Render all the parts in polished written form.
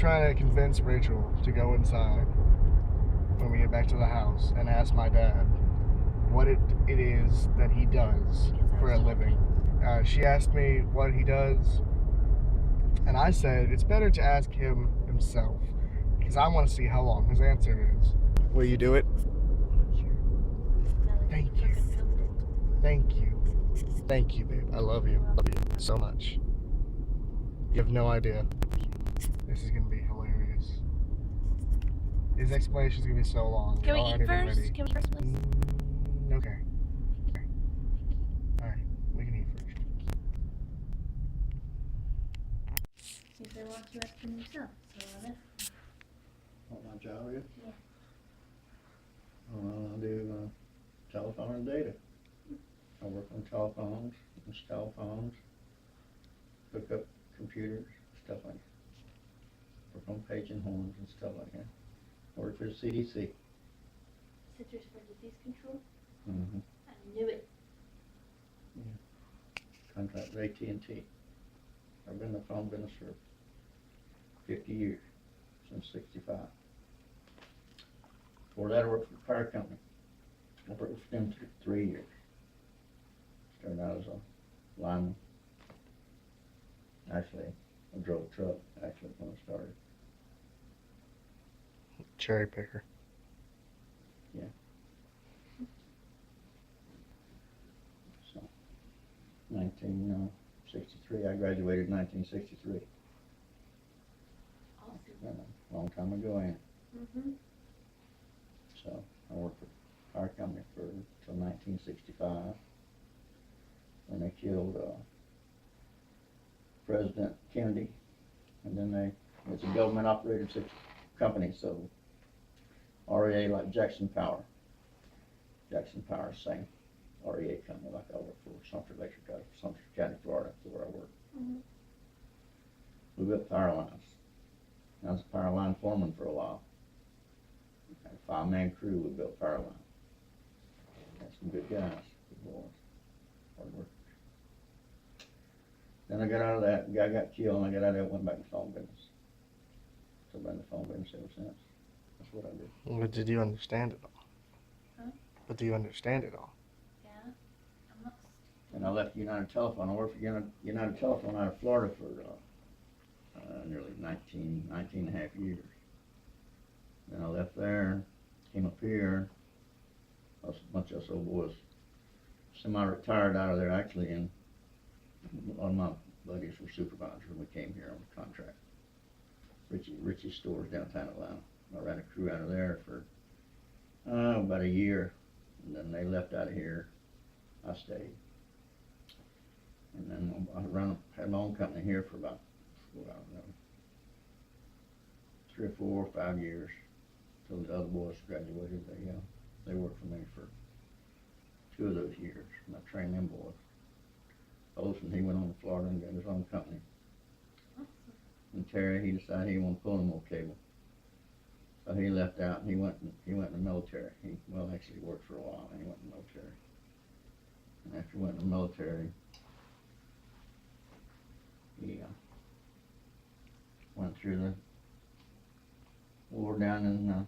trying to convince Rachel to go inside when we get back to the house and ask my dad what it is that he does for a living. She asked me what he does, and I said it's better to ask him himself because I want to see how long his answer is. Will you do it? Thank you. Thank you. Thank you, babe. I love you. Love you so much. You have no idea. This is going to be hilarious. His explanation is going to be so long. Can we eat first? Can we first, please? Okay. Alright, we can eat first. If they want to ask him himself, so What my job is? Yeah. I do telephone and data. I work on telephones, install phones, hook up computers, stuff like that. Work on paging horns and stuff like that. Work for the CDC. Centers for Disease Control? Mm-hmm. I knew it. Contract with AT&T. I've been in the phone business for 50 years, since 65. Before that I worked for the fire company. I worked with them for 3 years. Started out as a lineman. Actually, I drove a truck, actually, when I started. Cherry picker. Yeah. So, 1963, I graduated in 1963. Awesome. A long time ago, and Mm-hmm. so I worked for the fire company until 1965. When they killed President Kennedy, and then it's a government-operated company, so REA like Jackson Power. Jackson Power, same REA company like I work for, Sumter Electric, Sumter County, Florida, that's where I work. Mm-hmm. We built power lines. I was a power line foreman for a while. Had a 5-man crew, we built power lines. Had some good guys, good boys, hard workers. Then I got out of that, guy got killed, and I got out of that, went back to the phone business. So I've been in the phone business ever since. That's what I do. But did you understand it all? Huh? But do you understand it all? Yeah. I'm not. And I left United Telephone. I worked for United Telephone out of Florida for nearly 19 and a half years. Then I left there, came up here. A bunch of us old boys semi-retired out of there actually, and a lot of my buddies were supervisors when we came here on the contract. Richie's stores downtown Atlanta. I ran a crew out of there for about a year, and then they left out of here. I stayed. And then I had my own company here for about, I don't know, 3 or 4 or 5 years till the other boys graduated. They worked for me for 2 of those years, and I trained them boys. Olson, he went on to Florida and got his own company. Awesome. And Terry, he decided he wanted to pull no more cable. So he left out and he went in the military. He actually worked for a while and he went in the military. And after he went in the military, he went through the war down in the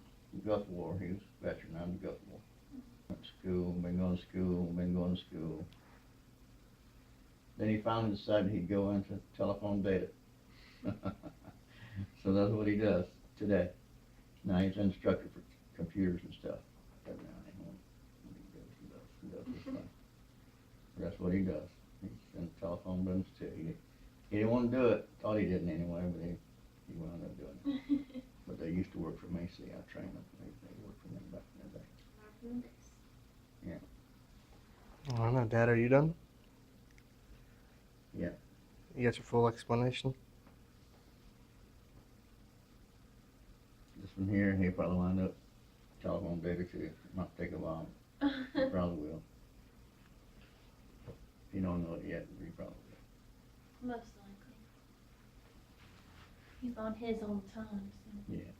Gulf War. He was a veteran out of the Gulf War. Went to school, been going to school. Then he finally decided he'd go into telephone data. So that's what he does today. Now he's an instructor for computers and stuff. Every now and then he does this stuff. That's what he does. He's in the telephone business too. He didn't want to do it. Thought he didn't anyway, but he wound up doing it. But they used to work for me. See, I trained them. They worked for me back in the day. Yeah. I don't know. Dad, are you done? Yeah. You got your full explanation? This one here, he'll probably wind up telephone data too. It might take a while. He probably will. If you don't know it yet, he probably will. Most likely. He's on his own time, so. Yeah.